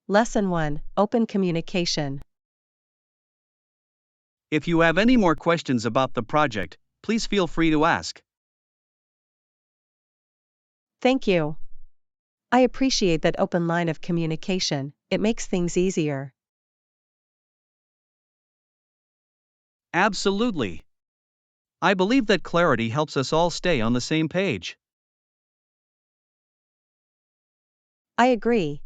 Lesson 1: Open communication. If you have any more questions about the project, please feel free to ask. Thank you. I appreciate that open line of communication, it makes things easier. Absolutely. I believe that clarity helps us all stay on the same page. I agree.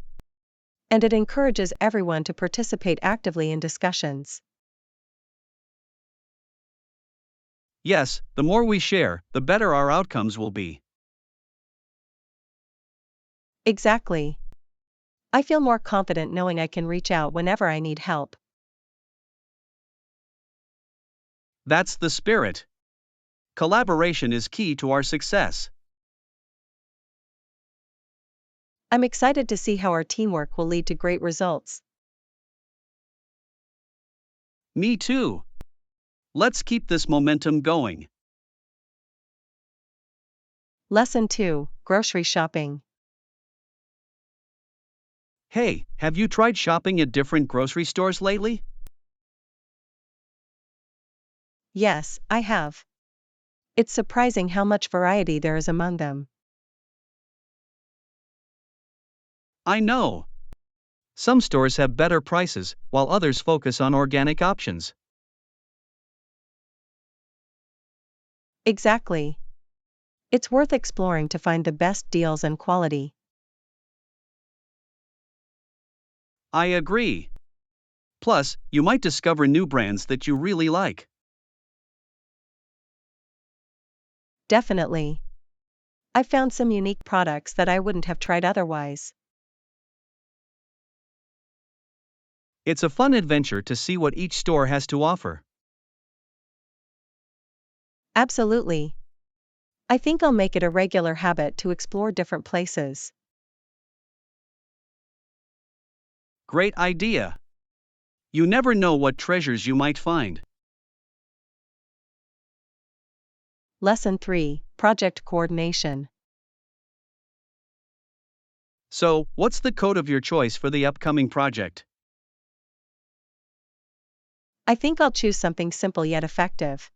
And it encourages everyone to participate actively in discussions. Yes, the more we share, the better our outcomes will be. Exactly. I feel more confident knowing I can reach out whenever I need help. That's the spirit. Collaboration is key to our success. I'm excited to see how our teamwork will lead to great results. Me too. Let's keep this momentum going. Lesson 2: Grocery shopping. Hey, have you tried shopping at different grocery stores lately? Yes, I have. It's surprising how much variety there is among them. I know. Some stores have better prices, while others focus on organic options. Exactly. It's worth exploring to find the best deals and quality. I agree. Plus, you might discover new brands that you really like. Definitely. I found some unique products that I wouldn't have tried otherwise. It's a fun adventure to see what each store has to offer. Absolutely. I think I'll make it a regular habit to explore different places. Great idea. You never know what treasures you might find. Lesson 3: Project coordination. So, what's the code of your choice for the upcoming project? I think I'll choose something simple yet effective.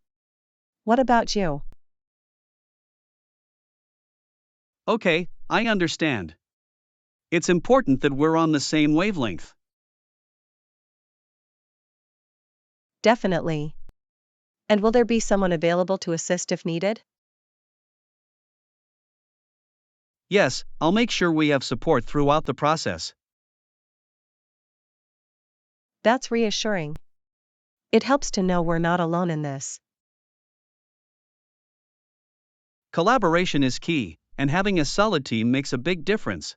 What about you? Okay, I understand. It's important that we're on the same wavelength. Definitely. And will there be someone available to assist if needed? Yes, I'll make sure we have support throughout the process. That's reassuring. It helps to know we're not alone in this. Collaboration is key, and having a solid team makes a big difference.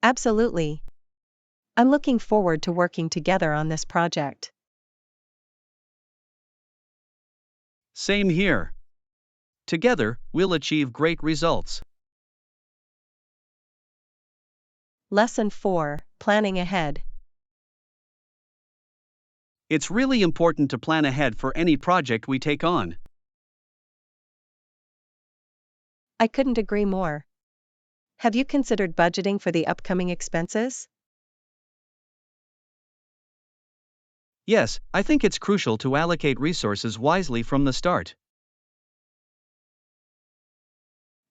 Absolutely. I'm looking forward to working together on this project. Same here. Together, we'll achieve great results. Lesson 4: Planning ahead. It's really important to plan ahead for any project we take on. I couldn't agree more. Have you considered budgeting for the upcoming expenses? Yes, I think it's crucial to allocate resources wisely from the start.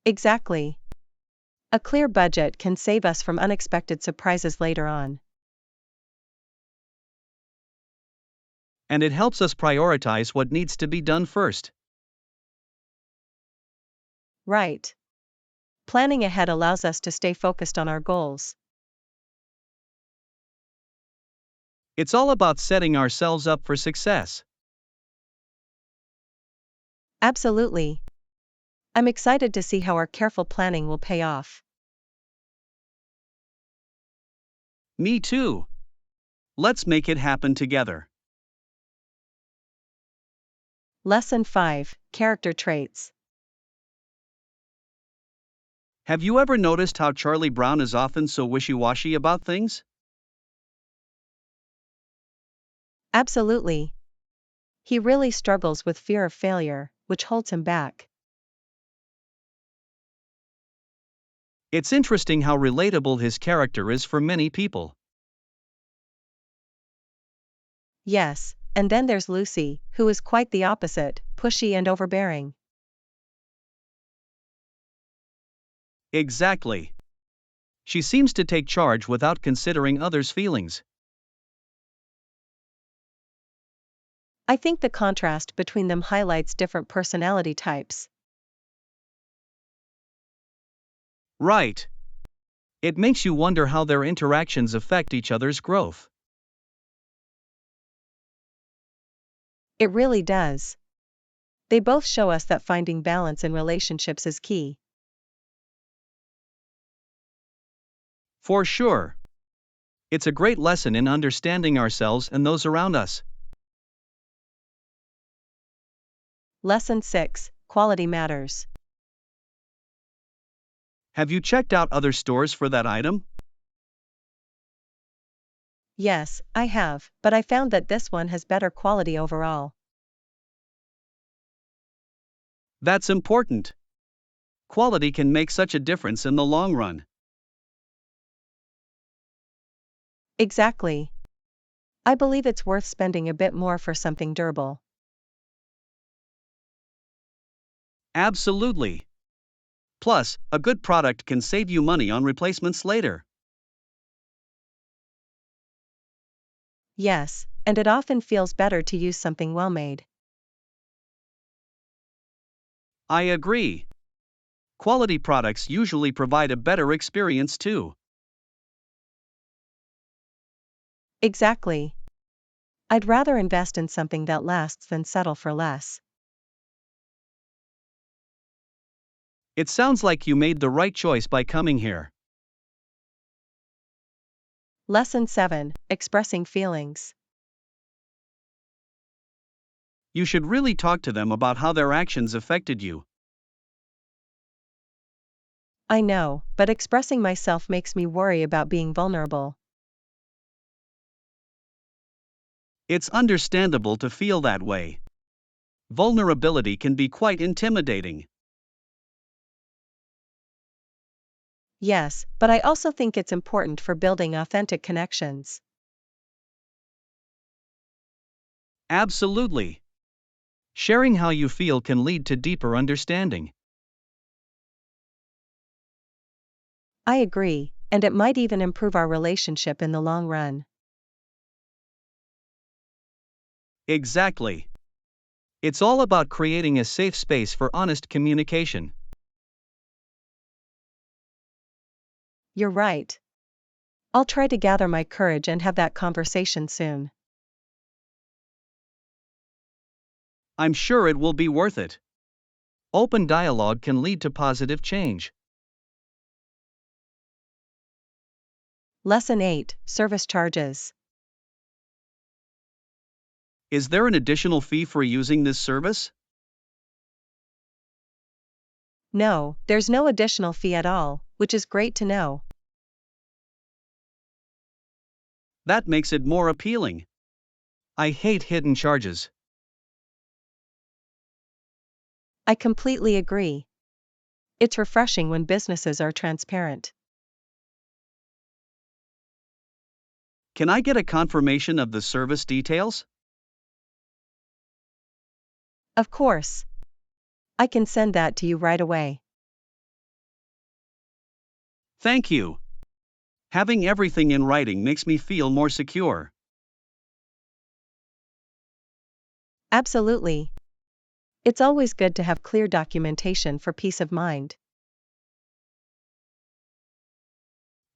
Exactly. A clear budget can save us from unexpected surprises later on. And it helps us prioritize what needs to be done first. Right. Planning ahead allows us to stay focused on our goals. It's all about setting ourselves up for success. Absolutely. I'm excited to see how our careful planning will pay off. Me too. Let's make it happen together. Lesson 5: Character traits. Have you ever noticed how Charlie Brown is often so wishy-washy about things? Absolutely. He really struggles with fear of failure, which holds him back. It's interesting how relatable his character is for many people. Yes, and then there's Lucy, who is quite the opposite, pushy and overbearing. Exactly. She seems to take charge without considering others' feelings. I think the contrast between them highlights different personality types. Right. It makes you wonder how their interactions affect each other's growth. It really does. They both show us that finding balance in relationships is key. For sure. It's a great lesson in understanding ourselves and those around us. Lesson 6: Quality matters. Have you checked out other stores for that item? Yes, I have, but I found that this one has better quality overall. That's important. Quality can make such a difference in the long run. Exactly. I believe it's worth spending a bit more for something durable. Absolutely. Plus, a good product can save you money on replacements later. Yes, and it often feels better to use something well made. I agree. Quality products usually provide a better experience too. Exactly. I'd rather invest in something that lasts than settle for less. It sounds like you made the right choice by coming here. Lesson 7: Expressing feelings. You should really talk to them about how their actions affected you. I know, but expressing myself makes me worry about being vulnerable. It's understandable to feel that way. Vulnerability can be quite intimidating. Yes, but I also think it's important for building authentic connections. Absolutely. Sharing how you feel can lead to deeper understanding. I agree, and it might even improve our relationship in the long run. Exactly. It's all about creating a safe space for honest communication. You're right. I'll try to gather my courage and have that conversation soon. I'm sure it will be worth it. Open dialogue can lead to positive change. Lesson 8: Service charges. Is there an additional fee for using this service? No, there's no additional fee at all, which is great to know. That makes it more appealing. I hate hidden charges. I completely agree. It's refreshing when businesses are transparent. Can I get a confirmation of the service details? Of course. I can send that to you right away. Thank you. Having everything in writing makes me feel more secure. Absolutely. It's always good to have clear documentation for peace of mind.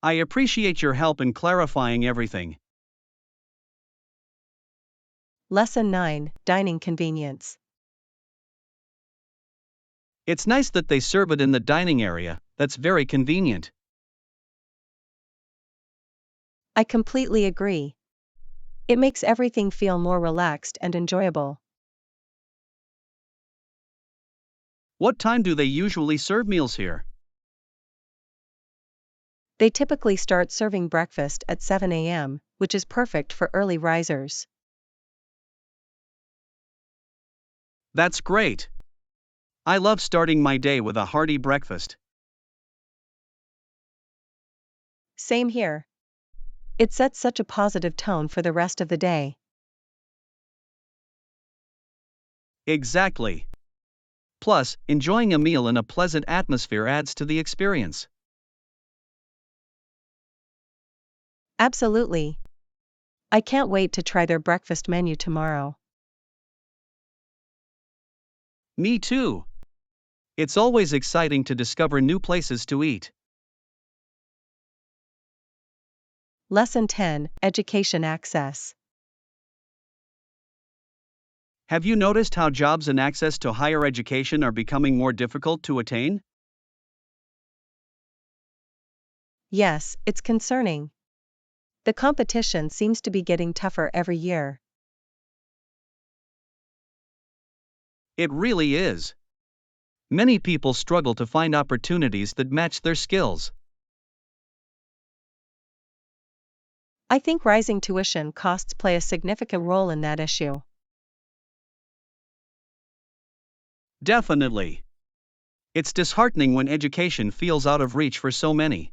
I appreciate your help in clarifying everything. Lesson 9: Dining convenience. It's nice that they serve it in the dining area, that's very convenient. I completely agree. It makes everything feel more relaxed and enjoyable. What time do they usually serve meals here? They typically start serving breakfast at 7 a.m., which is perfect for early risers. That's great. I love starting my day with a hearty breakfast. Same here. It sets such a positive tone for the rest of the day. Exactly. Plus, enjoying a meal in a pleasant atmosphere adds to the experience. Absolutely. I can't wait to try their breakfast menu tomorrow. Me too. It's always exciting to discover new places to eat. Lesson 10, Education Access. Have you noticed how jobs and access to higher education are becoming more difficult to attain? Yes, it's concerning. The competition seems to be getting tougher every year. It really is. Many people struggle to find opportunities that match their skills. I think rising tuition costs play a significant role in that issue. Definitely. It's disheartening when education feels out of reach for so many.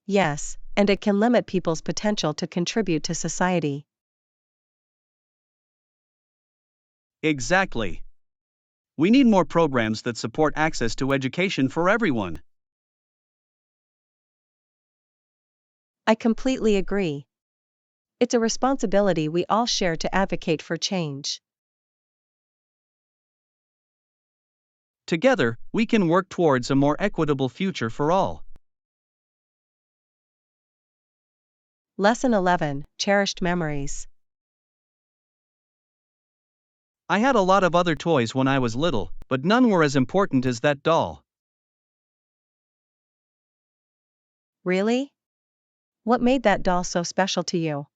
Yes, and it can limit people's potential to contribute to society. Exactly. We need more programs that support access to education for everyone. I completely agree. It's a responsibility we all share to advocate for change. Together, we can work towards a more equitable future for all. Lesson 11, Cherished Memories. I had a lot of other toys when I was little, but none were as important as that doll. Really? What made that doll so special to you?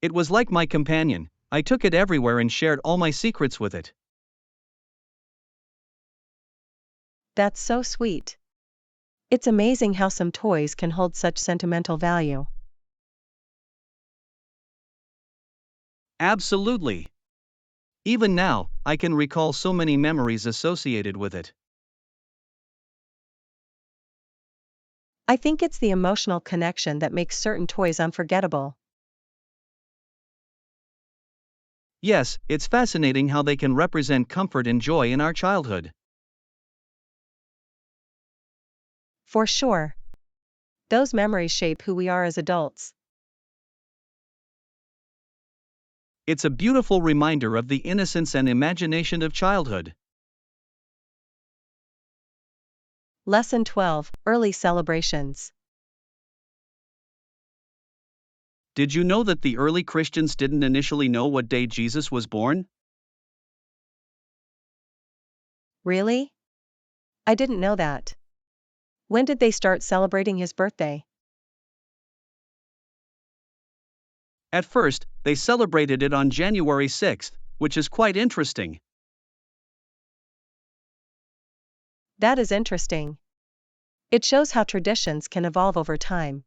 It was like my companion. I took it everywhere and shared all my secrets with it. That's so sweet. It's amazing how some toys can hold such sentimental value. Absolutely. Even now, I can recall so many memories associated with it. I think it's the emotional connection that makes certain toys unforgettable. Yes, it's fascinating how they can represent comfort and joy in our childhood. For sure. Those memories shape who we are as adults. It's a beautiful reminder of the innocence and imagination of childhood. Lesson 12, Early Celebrations. Did you know that the early Christians didn't initially know what day Jesus was born? Really? I didn't know that. When did they start celebrating his birthday? At first, they celebrated it on January 6th, which is quite interesting. That is interesting. It shows how traditions can evolve over time.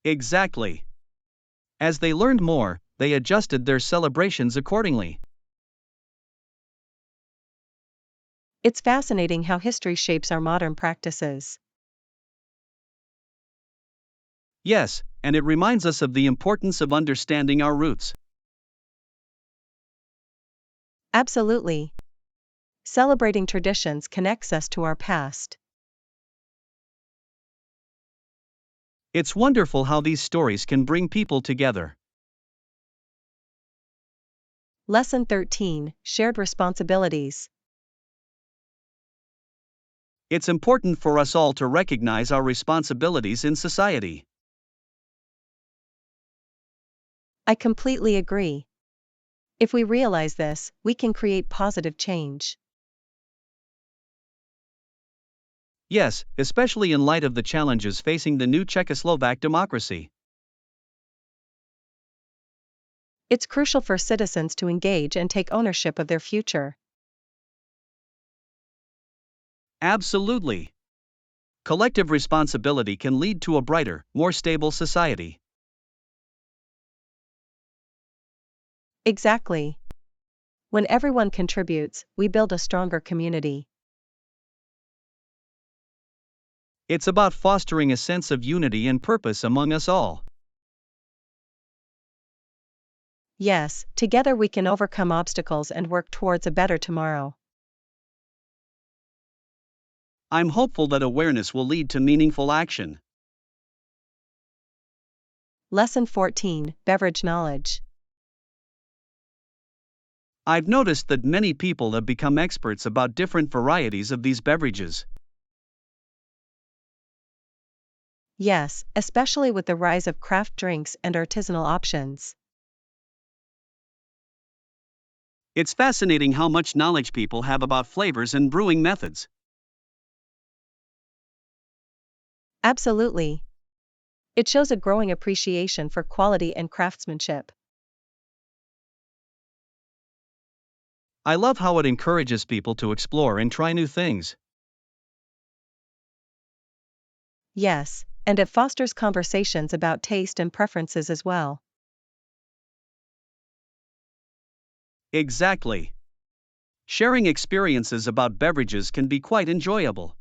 Exactly. As they learned more, they adjusted their celebrations accordingly. It's fascinating how history shapes our modern practices. Yes, and it reminds us of the importance of understanding our roots. Absolutely. Celebrating traditions connects us to our past. It's wonderful how these stories can bring people together. Lesson 13, Shared Responsibilities. It's important for us all to recognize our responsibilities in society. I completely agree. If we realize this, we can create positive change. Yes, especially in light of the challenges facing the new Czechoslovak democracy. It's crucial for citizens to engage and take ownership of their future. Absolutely. Collective responsibility can lead to a brighter, more stable society. Exactly. When everyone contributes, we build a stronger community. It's about fostering a sense of unity and purpose among us all. Yes, together we can overcome obstacles and work towards a better tomorrow. I'm hopeful that awareness will lead to meaningful action. Lesson 14, Beverage Knowledge. I've noticed that many people have become experts about different varieties of these beverages. Yes, especially with the rise of craft drinks and artisanal options. It's fascinating how much knowledge people have about flavors and brewing methods. Absolutely. It shows a growing appreciation for quality and craftsmanship. I love how it encourages people to explore and try new things. Yes, and it fosters conversations about taste and preferences as well. Exactly. Sharing experiences about beverages can be quite enjoyable.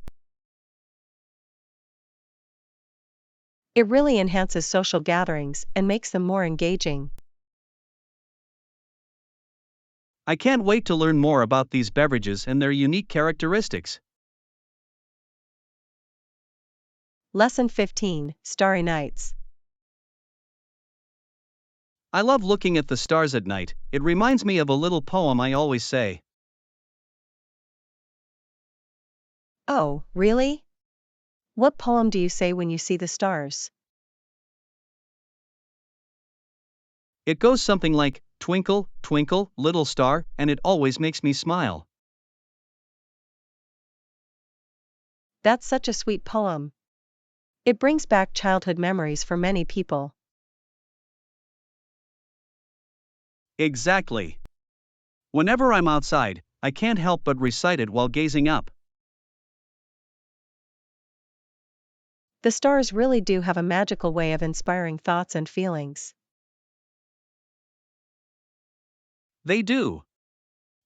It really enhances social gatherings and makes them more engaging. I can't wait to learn more about these beverages and their unique characteristics. Lesson 15, Starry Nights. I love looking at the stars at night. It reminds me of a little poem I always say. Oh, really? What poem do you say when you see the stars? It goes something like, "Twinkle, twinkle, little star," and it always makes me smile. That's such a sweet poem. It brings back childhood memories for many people. Exactly. Whenever I'm outside, I can't help but recite it while gazing up. The stars really do have a magical way of inspiring thoughts and feelings. They do.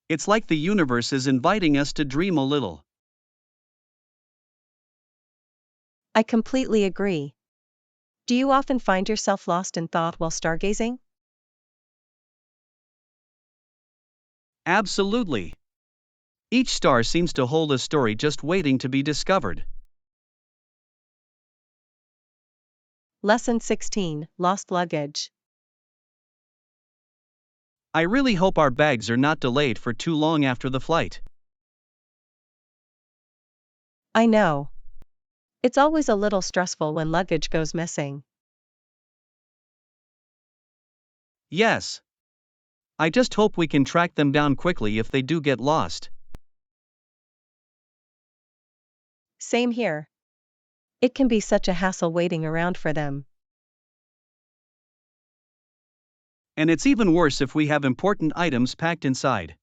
It's like the universe is inviting us to dream a little. I completely agree. Do you often find yourself lost in thought while stargazing? Absolutely. Each star seems to hold a story just waiting to be discovered. Lesson 16, Lost Luggage. I really hope our bags are not delayed for too long after the flight. I know. It's always a little stressful when luggage goes missing. Yes. I just hope we can track them down quickly if they do get lost. Same here. It can be such a hassle waiting around for them. And it's even worse if we have important items packed inside.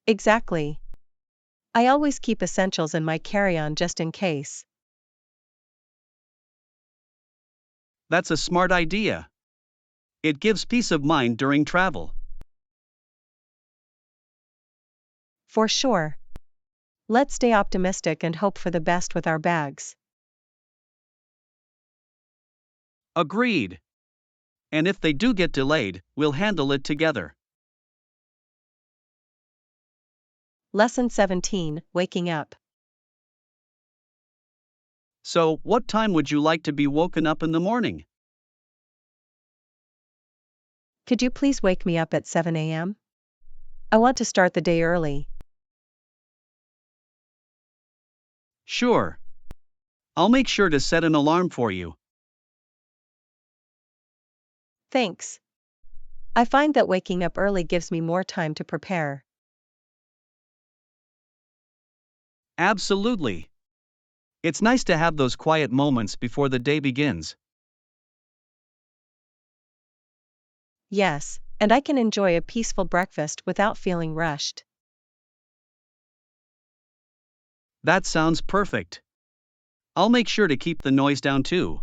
Exactly. I always keep essentials in my carry-on just in case. That's a smart idea. It gives peace of mind during travel. For sure. Let's stay optimistic and hope for the best with our bags. Agreed. And if they do get delayed, we'll handle it together. Lesson 17, Waking Up. So, what time would you like to be woken up in the morning? Could you please wake me up at 7 a.m.? I want to start the day early. Sure. I'll make sure to set an alarm for you. Thanks. I find that waking up early gives me more time to prepare. Absolutely. It's nice to have those quiet moments before the day begins. Yes, and I can enjoy a peaceful breakfast without feeling rushed. That sounds perfect. I'll make sure to keep the noise down too.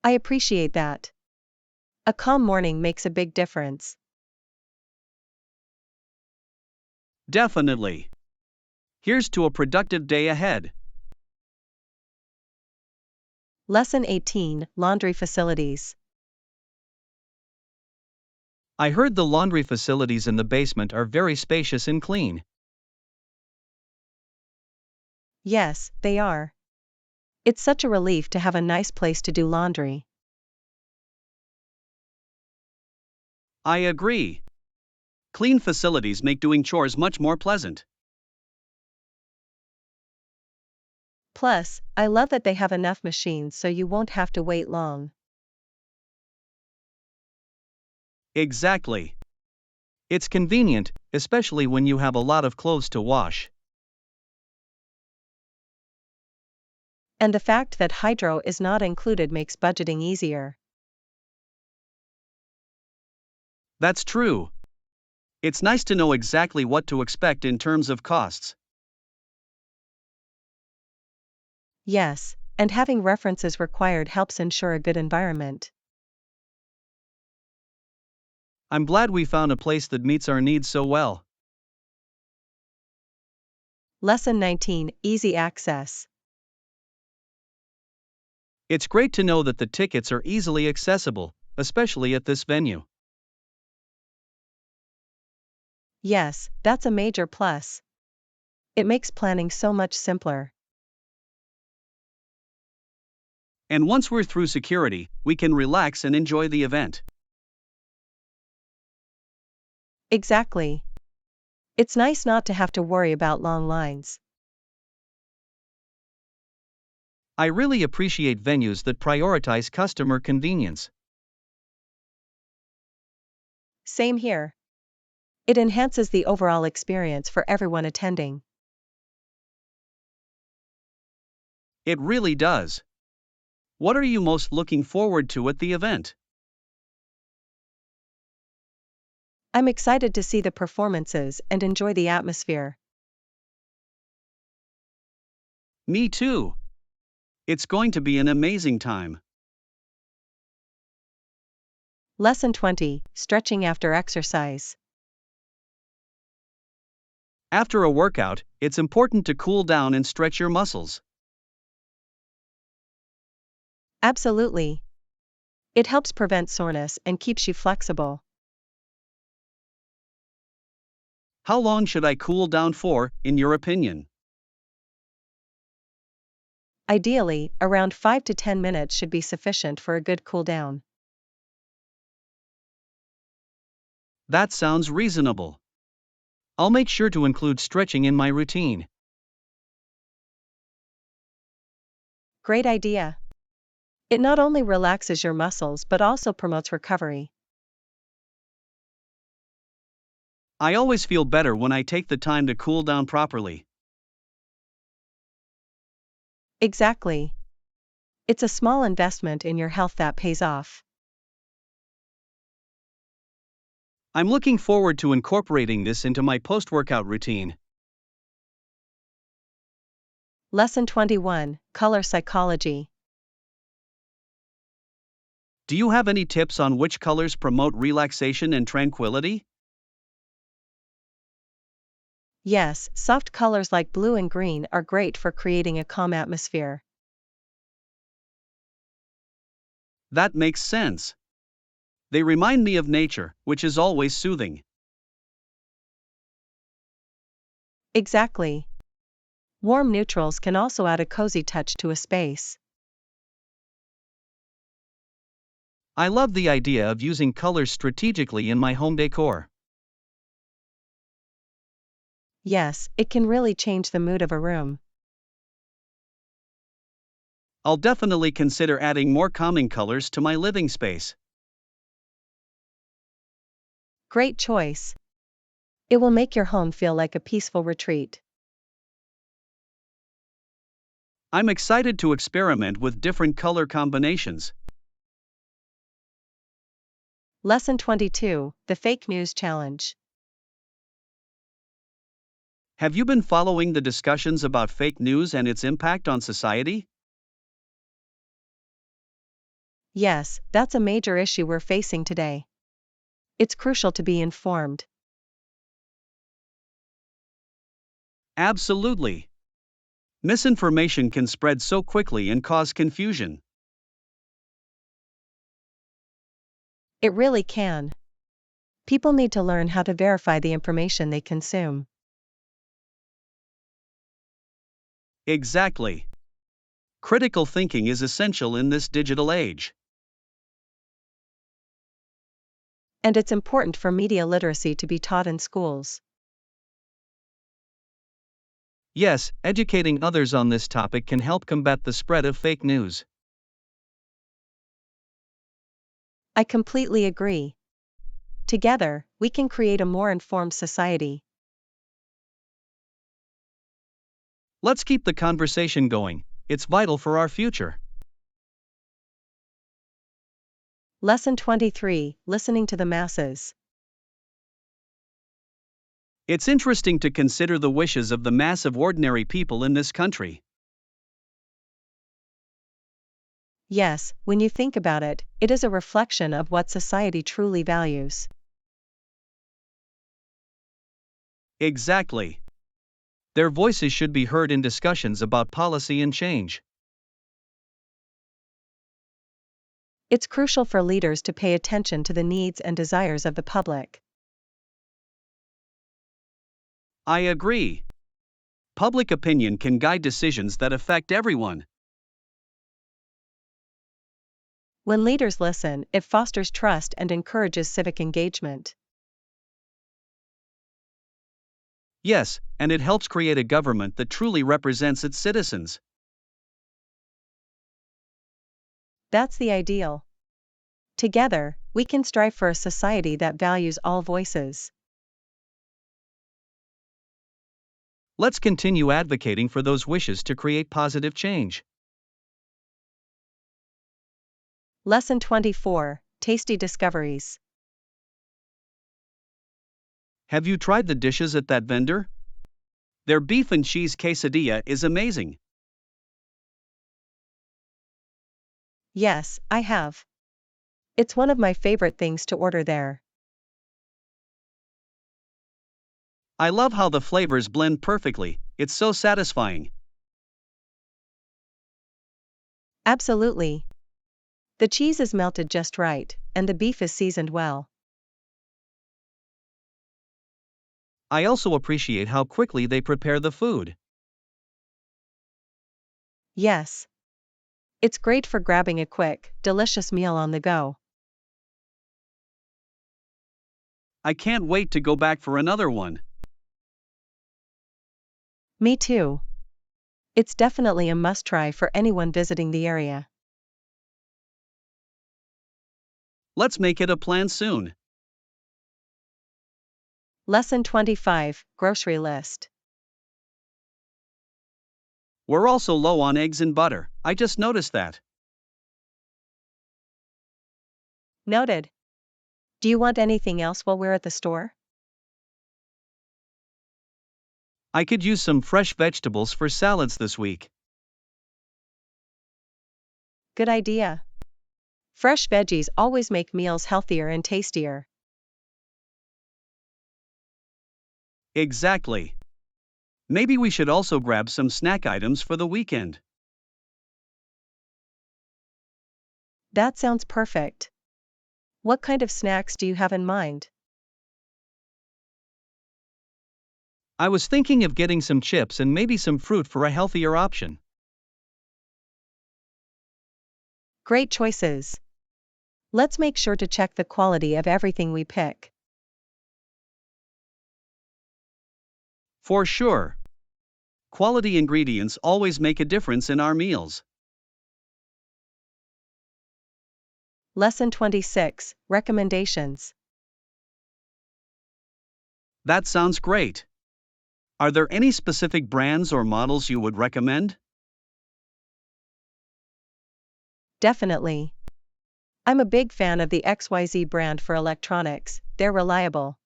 I appreciate that. A calm morning makes a big difference. Definitely. Here's to a productive day ahead. Lesson 18, Laundry Facilities. I heard the laundry facilities in the basement are very spacious and clean. Yes, they are. It's such a relief to have a nice place to do laundry. I agree. Clean facilities make doing chores much more pleasant. Plus, I love that they have enough machines so you won't have to wait long. Exactly. It's convenient, especially when you have a lot of clothes to wash. And the fact that hydro is not included makes budgeting easier. That's true. It's nice to know exactly what to expect in terms of costs. Yes, and having references required helps ensure a good environment. I'm glad we found a place that meets our needs so well. Lesson 19, Easy Access. It's great to know that the tickets are easily accessible, especially at this venue. Yes, that's a major plus. It makes planning so much simpler. And once we're through security, we can relax and enjoy the event. Exactly. It's nice not to have to worry about long lines. I really appreciate venues that prioritize customer convenience. Same here. It enhances the overall experience for everyone attending. It really does. What are you most looking forward to at the event? I'm excited to see the performances and enjoy the atmosphere. Me too. It's going to be an amazing time. Lesson 20, Stretching after exercise. After a workout, it's important to cool down and stretch your muscles. Absolutely. It helps prevent soreness and keeps you flexible. How long should I cool down for, in your opinion? Ideally, around 5 to 10 minutes should be sufficient for a good cool down. That sounds reasonable. I'll make sure to include stretching in my routine. Great idea. It not only relaxes your muscles but also promotes recovery. I always feel better when I take the time to cool down properly. Exactly. It's a small investment in your health that pays off. I'm looking forward to incorporating this into my post workout routine. Lesson 21, Color Psychology. Do you have any tips on which colors promote relaxation and tranquility? Yes, soft colors like blue and green are great for creating a calm atmosphere. That makes sense. They remind me of nature, which is always soothing. Exactly. Warm neutrals can also add a cozy touch to a space. I love the idea of using colors strategically in my home decor. Yes, it can really change the mood of a room. I'll definitely consider adding more calming colors to my living space. Great choice. It will make your home feel like a peaceful retreat. I'm excited to experiment with different color combinations. Lesson 22, The Fake News Challenge. Have you been following the discussions about fake news and its impact on society? Yes, that's a major issue we're facing today. It's crucial to be informed. Absolutely. Misinformation can spread so quickly and cause confusion. It really can. People need to learn how to verify the information they consume. Exactly. Critical thinking is essential in this digital age. And it's important for media literacy to be taught in schools. Yes, educating others on this topic can help combat the spread of fake news. I completely agree. Together, we can create a more informed society. Let's keep the conversation going, it's vital for our future. Lesson 23: Listening to the masses. It's interesting to consider the wishes of the mass of ordinary people in this country. Yes, when you think about it, it is a reflection of what society truly values. Exactly. Their voices should be heard in discussions about policy and change. It's crucial for leaders to pay attention to the needs and desires of the public. I agree. Public opinion can guide decisions that affect everyone. When leaders listen, it fosters trust and encourages civic engagement. Yes, and it helps create a government that truly represents its citizens. That's the ideal. Together, we can strive for a society that values all voices. Let's continue advocating for those wishes to create positive change. Lesson 24: Tasty discoveries. Have you tried the dishes at that vendor? Their beef and cheese quesadilla is amazing. Yes, I have. It's one of my favorite things to order there. I love how the flavors blend perfectly, it's so satisfying. Absolutely. The cheese is melted just right, and the beef is seasoned well. I also appreciate how quickly they prepare the food. Yes. It's great for grabbing a quick, delicious meal on the go. I can't wait to go back for another one. Me too. It's definitely a must-try for anyone visiting the area. Let's make it a plan soon. Lesson 25: Grocery list. We're also low on eggs and butter, I just noticed that. Noted. Do you want anything else while we're at the store? I could use some fresh vegetables for salads this week. Good idea. Fresh veggies always make meals healthier and tastier. Exactly. Maybe we should also grab some snack items for the weekend. That sounds perfect. What kind of snacks do you have in mind? I was thinking of getting some chips and maybe some fruit for a healthier option. Great choices. Let's make sure to check the quality of everything we pick. For sure. Quality ingredients always make a difference in our meals. Lesson 26: Recommendations. That sounds great. Are there any specific brands or models you would recommend? Definitely. I'm a big fan of the XYZ brand for electronics, they're reliable.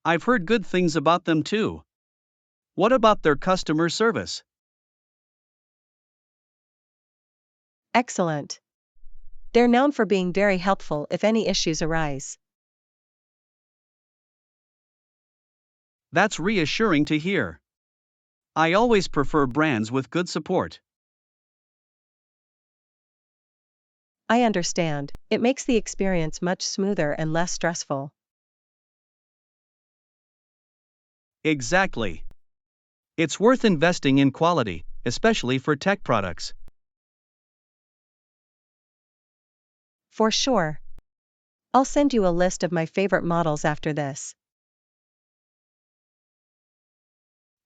I've heard good things about them too. What about their customer service? Excellent. They're known for being very helpful if any issues arise. That's reassuring to hear. I always prefer brands with good support. I understand, it makes the experience much smoother and less stressful. Exactly. It's worth investing in quality, especially for tech products. For sure. I'll send you a list of my favorite models after this.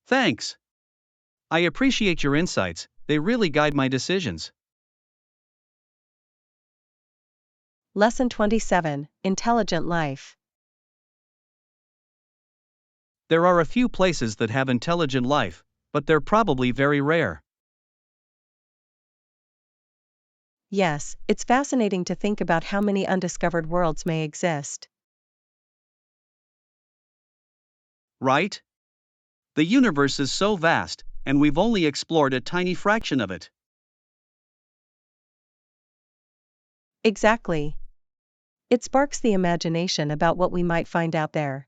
Thanks. I appreciate your insights, they really guide my decisions. Lesson 27, Intelligent Life. There are a few places that have intelligent life, but they're probably very rare. Yes, it's fascinating to think about how many undiscovered worlds may exist. Right? The universe is so vast, and we've only explored a tiny fraction of it. Exactly. It sparks the imagination about what we might find out there.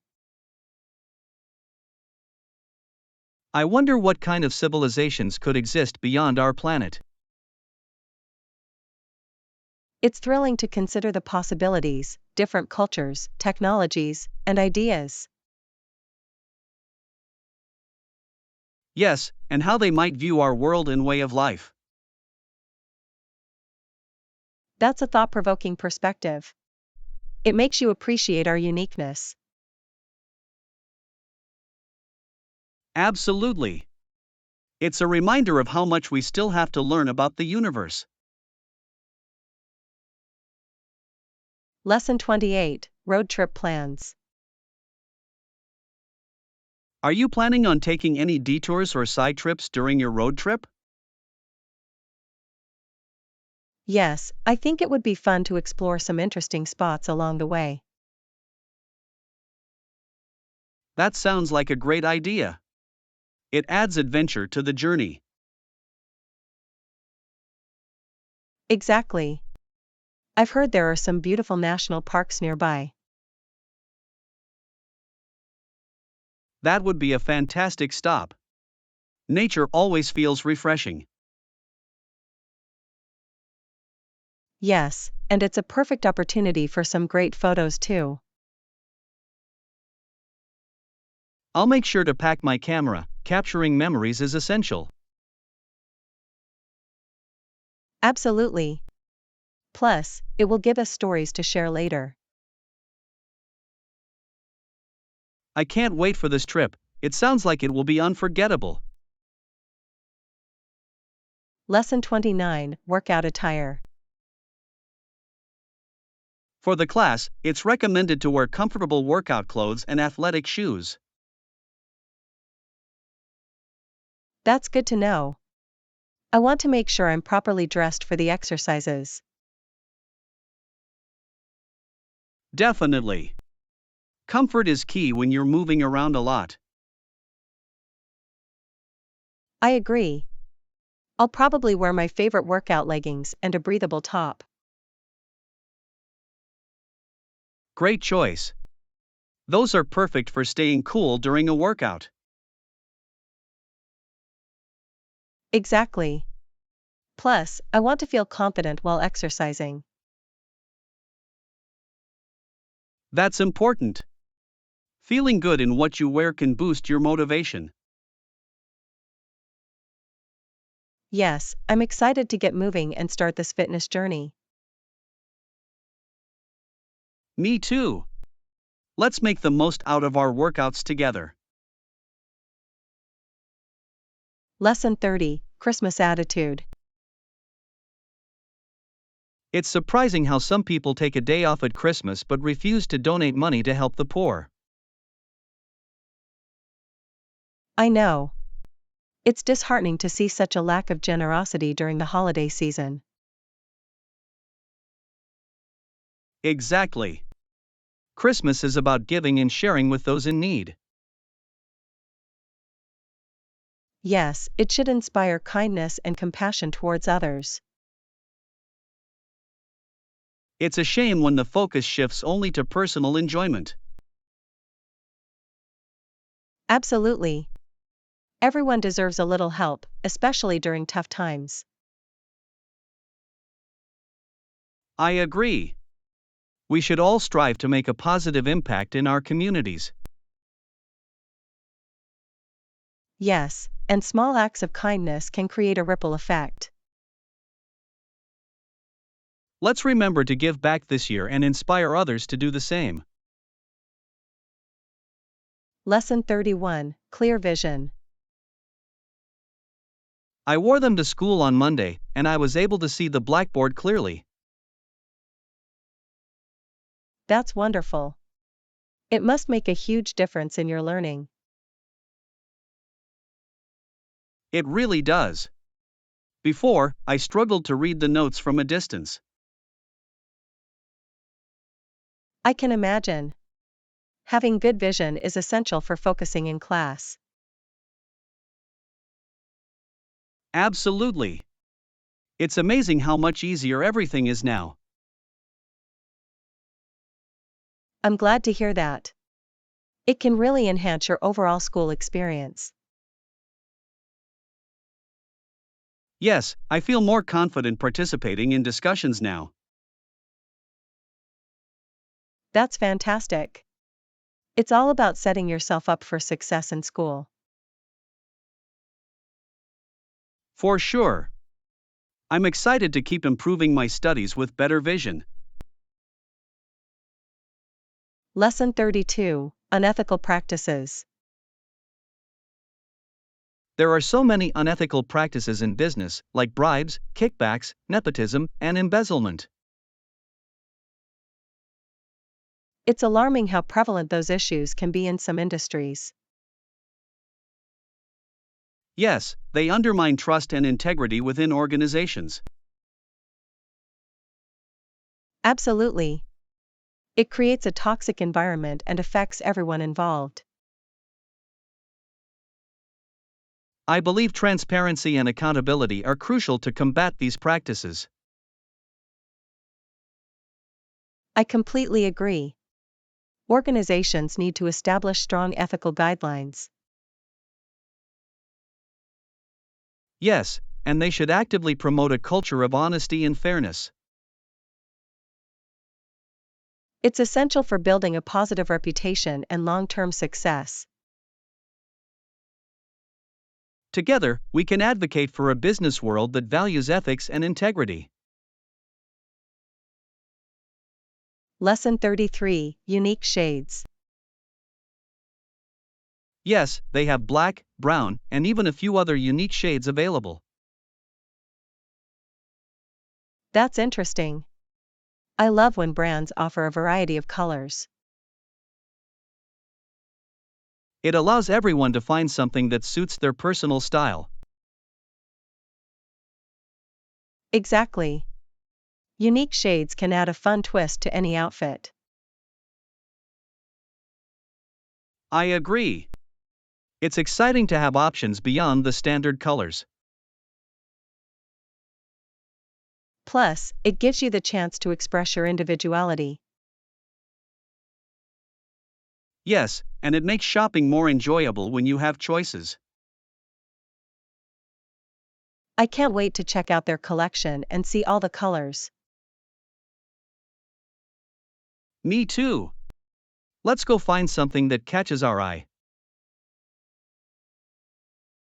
I wonder what kind of civilizations could exist beyond our planet. It's thrilling to consider the possibilities, different cultures, technologies, and ideas. Yes, and how they might view our world and way of life. That's a thought-provoking perspective. It makes you appreciate our uniqueness. Absolutely. It's a reminder of how much we still have to learn about the universe. Lesson 28, Road Trip Plans. Are you planning on taking any detours or side trips during your road trip? Yes, I think it would be fun to explore some interesting spots along the way. That sounds like a great idea. It adds adventure to the journey. Exactly. I've heard there are some beautiful national parks nearby. That would be a fantastic stop. Nature always feels refreshing. Yes, and it's a perfect opportunity for some great photos too. I'll make sure to pack my camera, capturing memories is essential. Absolutely. Plus, it will give us stories to share later. I can't wait for this trip, it sounds like it will be unforgettable. Lesson 29, Workout Attire. For the class, it's recommended to wear comfortable workout clothes and athletic shoes. That's good to know. I want to make sure I'm properly dressed for the exercises. Definitely. Comfort is key when you're moving around a lot. I agree. I'll probably wear my favorite workout leggings and a breathable top. Great choice. Those are perfect for staying cool during a workout. Exactly. Plus, I want to feel confident while exercising. That's important. Feeling good in what you wear can boost your motivation. Yes, I'm excited to get moving and start this fitness journey. Me too. Let's make the most out of our workouts together. Lesson 30, Christmas Attitude. It's surprising how some people take a day off at Christmas but refuse to donate money to help the poor. I know. It's disheartening to see such a lack of generosity during the holiday season. Exactly. Christmas is about giving and sharing with those in need. Yes, it should inspire kindness and compassion towards others. It's a shame when the focus shifts only to personal enjoyment. Absolutely. Everyone deserves a little help, especially during tough times. I agree. We should all strive to make a positive impact in our communities. Yes, and small acts of kindness can create a ripple effect. Let's remember to give back this year and inspire others to do the same. Lesson 31, Clear Vision. I wore them to school on Monday, and I was able to see the blackboard clearly. That's wonderful. It must make a huge difference in your learning. It really does. Before, I struggled to read the notes from a distance. I can imagine. Having good vision is essential for focusing in class. Absolutely. It's amazing how much easier everything is now. I'm glad to hear that. It can really enhance your overall school experience. Yes, I feel more confident participating in discussions now. That's fantastic. It's all about setting yourself up for success in school. For sure. I'm excited to keep improving my studies with better vision. Lesson 32, Unethical Practices. There are so many unethical practices in business, like bribes, kickbacks, nepotism, and embezzlement. It's alarming how prevalent those issues can be in some industries. Yes, they undermine trust and integrity within organizations. Absolutely. It creates a toxic environment and affects everyone involved. I believe transparency and accountability are crucial to combat these practices. I completely agree. Organizations need to establish strong ethical guidelines. Yes, and they should actively promote a culture of honesty and fairness. It's essential for building a positive reputation and long-term success. Together, we can advocate for a business world that values ethics and integrity. Lesson 33, Unique Shades. Yes, they have black, brown, and even a few other unique shades available. That's interesting. I love when brands offer a variety of colors. It allows everyone to find something that suits their personal style. Exactly. Unique shades can add a fun twist to any outfit. I agree. It's exciting to have options beyond the standard colors. Plus, it gives you the chance to express your individuality. Yes, and it makes shopping more enjoyable when you have choices. I can't wait to check out their collection and see all the colors. Me too. Let's go find something that catches our eye.